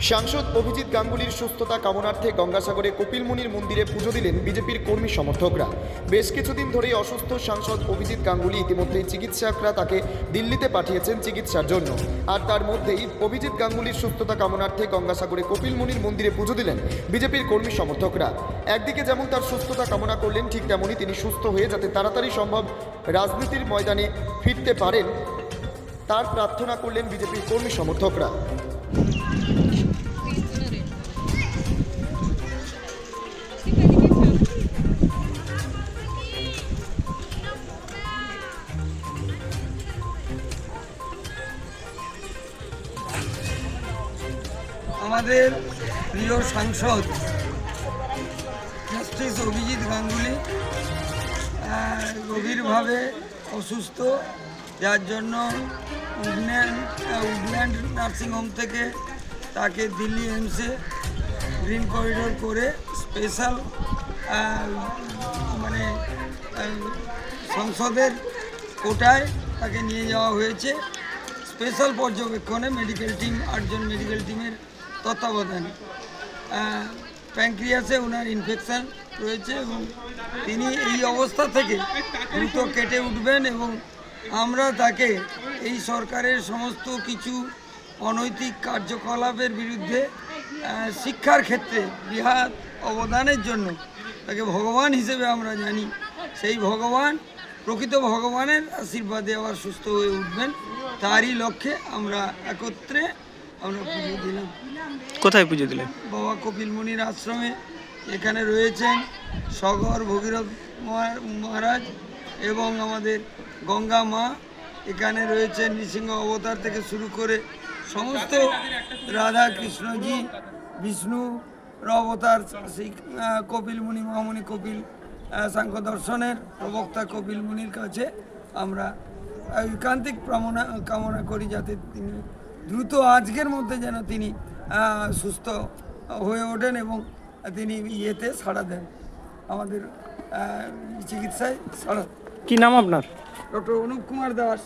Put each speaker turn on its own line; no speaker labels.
সাংসদ অভিজিৎ গাঙ্গুলির সুস্থতা কামনার্থে গঙ্গাসাগরে কপিলমুনির মন্দিরে পুজো দিলেন বিজেপির কর্মী সমর্থকরা। বেশ কিছুদিন ধরেই অসুস্থ সাংসদ অভিজিৎ গাঙ্গুলি ইতিমধ্যেই চিকিৎসকরা তাকে দিল্লিতে পাঠিয়েছেন চিকিৎসার জন্য। আর তার মধ্যেই অভিজিৎ গাঙ্গুলির সুস্থতা কামনার্থে গঙ্গাসাগরে কপিলমুনির মন্দিরে পুজো দিলেন বিজেপির কর্মী সমর্থকরা। একদিকে যেমন তার সুস্থতা কামনা করলেন, ঠিক তেমনই তিনি সুস্থ হয়ে যাতে তাড়াতাড়ি সম্ভব রাজনীতির ময়দানে ফিরতে পারেন তার প্রার্থনা করলেন বিজেপির কর্মী সমর্থকরা।
আমাদের প্রিয় সাংসদ জাস্টিস অভিজিৎ গাঙ্গুলি গভীরভাবে অসুস্থ, যার জন্য উডল্যান্ড নার্সিংহোম থেকে তাকে দিল্লি এইমসে গ্রিন করিডোর করে স্পেশাল সংসদের কোটায় তাকে নিয়ে যাওয়া হয়েছে। স্পেশাল পর্যবেক্ষণে মেডিকেল টিম, 8 জন মেডিকেল টিমের তত্ত্বাবধানে। প্যানক্রিয়াসে ওনার ইনফেকশান রয়েছে এবং তিনি এই অবস্থা থেকে দ্রুত কেটে উঠবেন এবং আমরা তাকে এই সরকারের সমস্ত কিছু অনৈতিক কার্যকলাপের বিরুদ্ধে শিক্ষার ক্ষেত্রে বৃহৎ অবদানের জন্য তাকে ভগবান হিসেবে আমরা জানি। সেই ভগবান, প্রকৃত ভগবানের আশীর্বাদে আবার সুস্থ হয়ে উঠবেন, তারই লক্ষ্যে আমরা একত্রে পুজো দিলাম।
কোথায় পুজো দিলেন?
বাবা কপিলমুনির আশ্রমে। এখানে রয়েছেন সগর ভগীরথ মহারাজ এবং আমাদের গঙ্গা মা। এখানে রয়েছেন নৃসিংহ অবতার থেকে শুরু করে সমস্ত রাধা কৃষ্ণজি, বিষ্ণুর অবতার, সেই কপিলমুনি, মহামুনি কপিল সাংখ্য দর্শনের প্রবক্তা কপিলমুনির কাছে আমরা ঐকান্তিক কামনা করি যাতে তিনি দ্রুত আজকের মধ্যে যেন তিনি সুস্থ হয়ে ওঠেন এবং তিনি ইয়েতে সাড়া দেন, আমাদের চিকিৎসায় সাড়া।
কি নাম আপনার?
ডক্টর অনুপ কুমার দাস।